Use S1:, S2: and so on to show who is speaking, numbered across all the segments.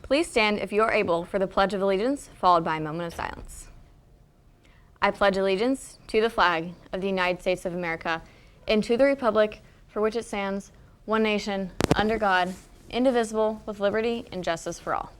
S1: Please stand if you are able for the Pledge of Allegiance, followed by a moment of silence. I pledge allegiance to the flag of the United States of America and to the republic for which it stands, one nation, under God, indivisible, with liberty and justice for all.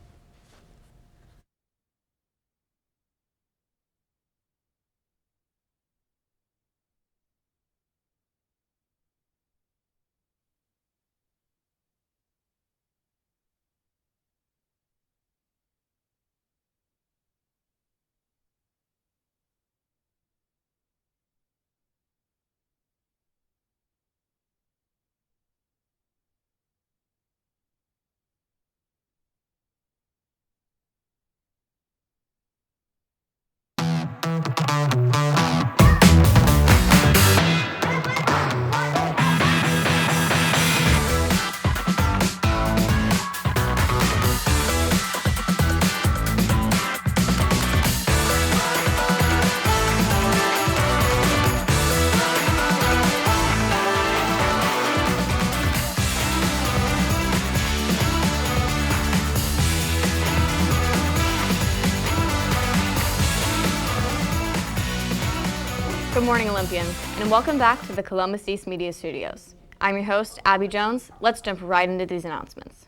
S1: Good morning, Olympians, and welcome back to the Columbus East Media Studios. I'm your host, Abby Jones. Let's jump right into these announcements.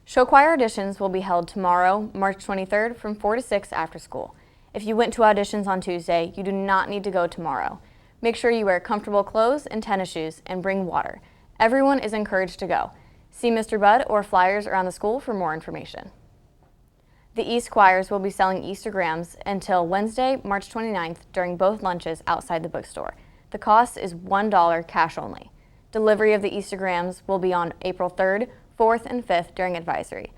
S1: Show choir auditions will be held tomorrow, March 23rd from 4 to 6 after school. If you went to auditions on Tuesday, you do not need to go tomorrow. Make sure you wear comfortable clothes and tennis shoes and bring water. Everyone is encouraged to go. See Mr. Budd or flyers around the school for more information. The East choirs will be selling Eastergrams until Wednesday, March 29th during both lunches outside the bookstore. The cost is $1 cash only. Delivery of the Eastergrams will be on April 3rd, 4th, and 5th during advisory.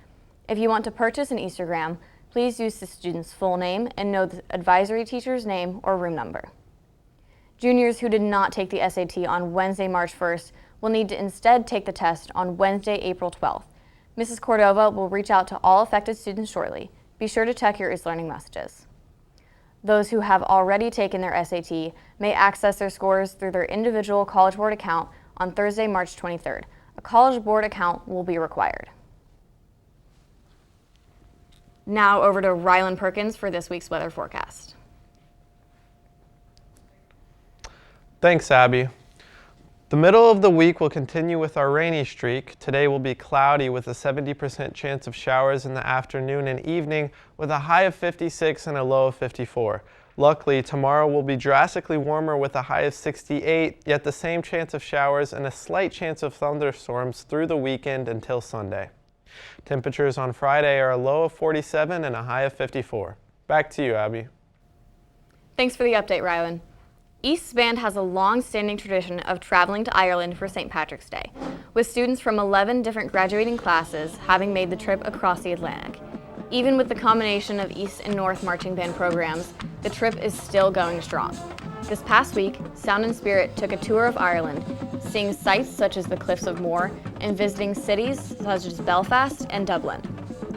S1: If you want to purchase an Eastergram, please use the student's full name and know the advisory teacher's name or room number. Juniors who did not take the SAT on Wednesday, March 1st will need to instead take the test on Wednesday, April 12th. Mrs. Cordova will reach out to all affected students shortly. Be sure to check your is-learning messages. Those who have already taken their SAT may access their scores through their individual College Board account on Thursday, March 23rd. A College Board account will be required. Now over to Rylan Perkins for this week's weather forecast.
S2: Thanks, Abby. The middle of the week will continue with our rainy streak. Today will be cloudy with a 70% chance of showers in the afternoon and evening with a high of 56 and a low of 54. Luckily, tomorrow will be drastically warmer with a high of 68, yet the same chance of showers and a slight chance of thunderstorms through the weekend until Sunday. Temperatures on Friday are a low of 47 and a high of 54. Back to you, Abby.
S1: Thanks for the update, Rylan. East's band has a long-standing tradition of traveling to Ireland for St. Patrick's Day, with students from 11 different graduating classes having made the trip across the Atlantic. Even with the combination of East and North marching band programs, the trip is still going strong. This past week, Sound and Spirit took a tour of Ireland, seeing sights such as the Cliffs of Moher and visiting cities such as Belfast and Dublin.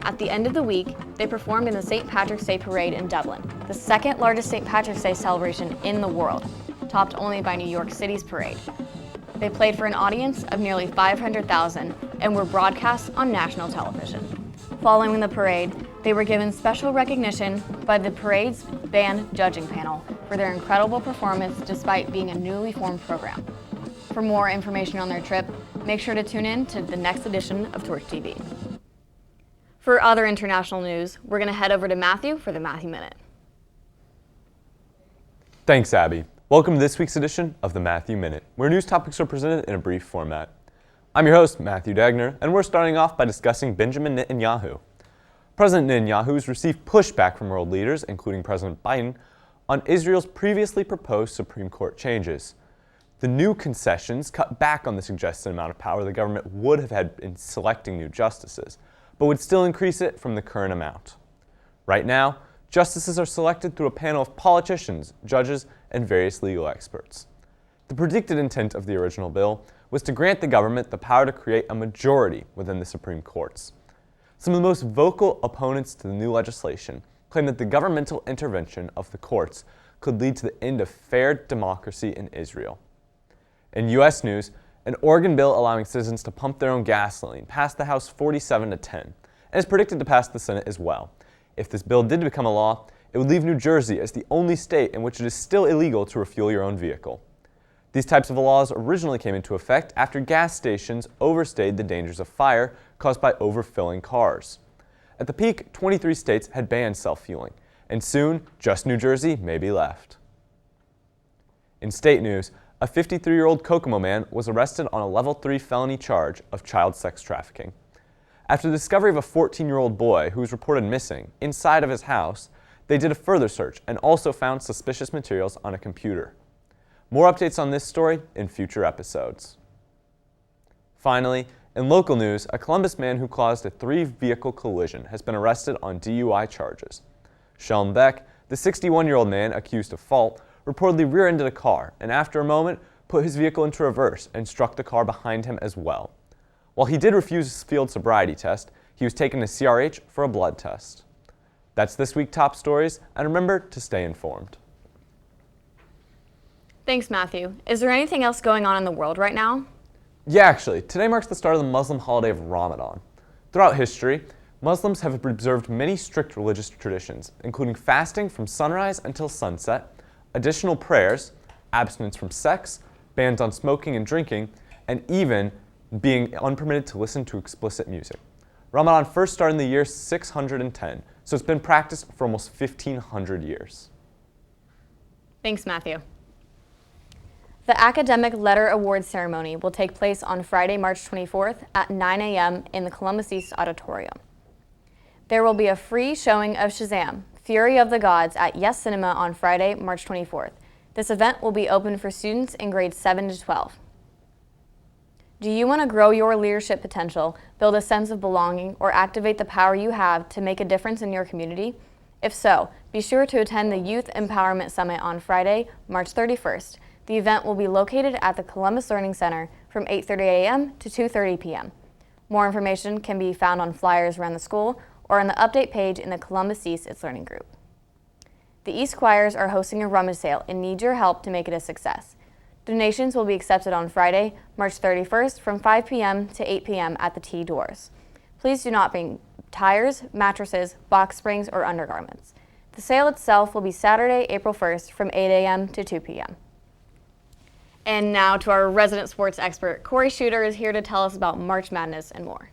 S1: At the end of the week, they performed in the St. Patrick's Day Parade in Dublin, the second largest St. Patrick's Day celebration in the world, topped only by New York City's parade. They played for an audience of nearly 500,000 and were broadcast on national television. Following the parade, they were given special recognition by the parade's band judging panel for their incredible performance despite being a newly formed program. For more information on their trip, make sure to tune in to the next edition of Torch TV. For other international news, we're going to head over to Matthew for the Matthew Minute.
S3: Thanks, Abby. Welcome to this week's edition of the Matthew Minute, where news topics are presented in a brief format. I'm your host, Matthew Dagner, and we're starting off by discussing Benjamin Netanyahu. President Netanyahu has received pushback from world leaders, including President Biden, on Israel's previously proposed Supreme Court changes. The new concessions cut back on the suggested amount of power the government would have had in selecting new justices, but would still increase it from the current amount. Right now, justices are selected through a panel of politicians, judges, and various legal experts. The predicted intent of the original bill was to grant the government the power to create a majority within the Supreme Courts. Some of the most vocal opponents to the new legislation claim that the governmental intervention of the courts could lead to the end of fair democracy in Israel. In U.S. news, an Oregon bill allowing citizens to pump their own gasoline passed the House 47-10, and is predicted to pass the Senate as well. If this bill did become a law, it would leave New Jersey as the only state in which it is still illegal to refuel your own vehicle. These types of laws originally came into effect after gas stations overstayed the dangers of fire caused by overfilling cars. At the peak, 23 states had banned self-fueling, and soon, just New Jersey may be left. In state news, a 53-year-old Kokomo man was arrested on a level 3 felony charge of child sex trafficking. After the discovery of a 14-year-old boy who was reported missing inside of his house, they did a further search and also found suspicious materials on a computer. More updates on this story in future episodes. Finally, in local news, a Columbus man who caused a 3-vehicle collision has been arrested on DUI charges. Sheldon Beck, the 61-year-old man accused of fault, reportedly rear-ended a car and after a moment put his vehicle into reverse and struck the car behind him as well. While he did refuse his field sobriety test, he was taken to CRH for a blood test. That's this week's top stories, and remember to stay informed.
S1: Thanks, Matthew. Is there anything else going on in the world right now?
S3: Yeah, actually, today marks the start of the Muslim holiday of Ramadan. Throughout history, Muslims have observed many strict religious traditions, including fasting from sunrise until sunset, additional prayers, abstinence from sex, bans on smoking and drinking, and even being unpermitted to listen to explicit music. Ramadan first started in the year 610, so it's been practiced for almost 1,500 years.
S1: Thanks, Matthew. The Academic Letter Awards ceremony will take place on Friday, March 24th at 9 a.m. in the Columbus East Auditorium. There will be a free showing of Shazam! Fury of the Gods at Yes Cinema on Friday, March 24th. This event will be open for students in grades 7 to 12. Do you want to grow your leadership potential, build a sense of belonging, or activate the power you have to make a difference in your community? If so, be sure to attend the Youth Empowerment Summit on Friday, March 31st. The event will be located at the Columbus Learning Center from 8:30 a.m. to 2:30 p.m. More information can be found on flyers around the school or on the update page in the Columbus East It's Learning group. The East Choirs are hosting a rummage sale and need your help to make it a success. Donations will be accepted on Friday, March 31st from 5 p.m. to 8 p.m. at the T doors. Please do not bring tires, mattresses, box springs, or undergarments. The sale itself will be Saturday, April 1st from 8 a.m. to 2 p.m. And now to our resident sports expert, Corey Shooter is here to tell us about March Madness and more.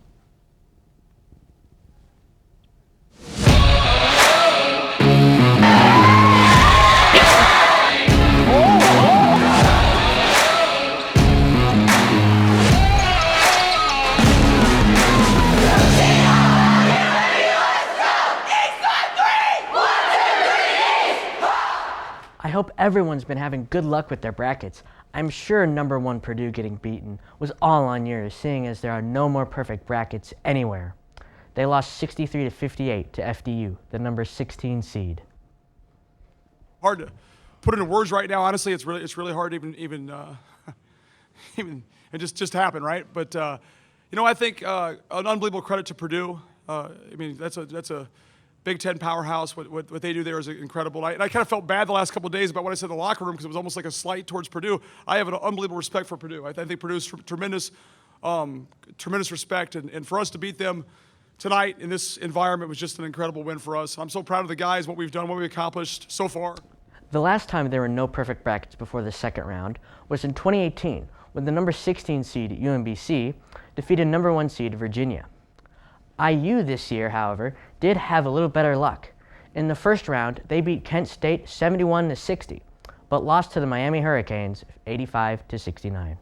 S4: I hope everyone's been having good luck with their brackets. I'm sure number 1 Purdue getting beaten was all on yours, seeing as there are no more perfect brackets anywhere. They lost 63-58 to FDU, the number 16 seed.
S5: Hard to put into words right now. Honestly, it's really hard to even it just happened, right? But I think an unbelievable credit to Purdue. That's a Big Ten powerhouse. What they do there is incredible. And I kind of felt bad the last couple of days about what I said in the locker room because it was almost like a slight towards Purdue. I have an unbelievable respect for Purdue. I think Purdue's tremendous respect, and for us to beat them tonight in this environment was just an incredible win for us. I'm so proud of the guys, what we've done, what we've accomplished so far.
S4: The last time there were no perfect brackets before the second round was in 2018, when the number 16 seed UMBC defeated number 1 seed Virginia. IU this year, however, did have a little better luck. In the first round, they beat Kent State 71-60, but lost to the Miami Hurricanes 85-69.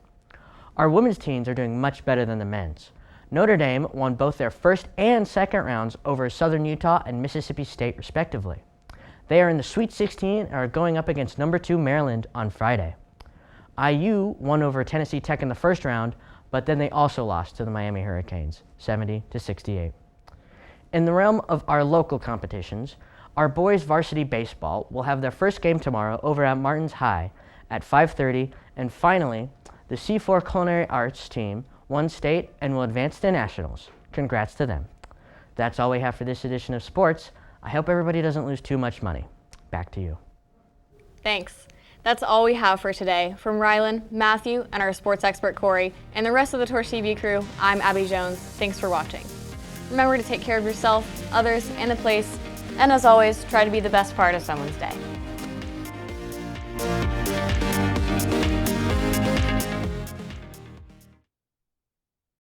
S4: Our women's teams are doing much better than the men's. Notre Dame won both their first and second rounds over Southern Utah and Mississippi State, respectively. They are in the Sweet 16 and are going up against number 2 Maryland on Friday. IU won over Tennessee Tech in the first round, but then they also lost to the Miami Hurricanes, 70-68. In the realm of our local competitions, our boys varsity baseball will have their first game tomorrow over at Martins High at 5:30, and finally, the C4 Culinary Arts team won state and will advance to nationals. Congrats to them. That's all we have for this edition of sports. I hope everybody doesn't lose too much money. Back to you.
S1: Thanks. That's all we have for today. From Rylan, Matthew, and our sports expert Corey, and the rest of the Torch TV crew, I'm Abby Jones. Thanks for watching. remember to take care of yourself, others, and the place, and as always, try to be the best part of someone's day.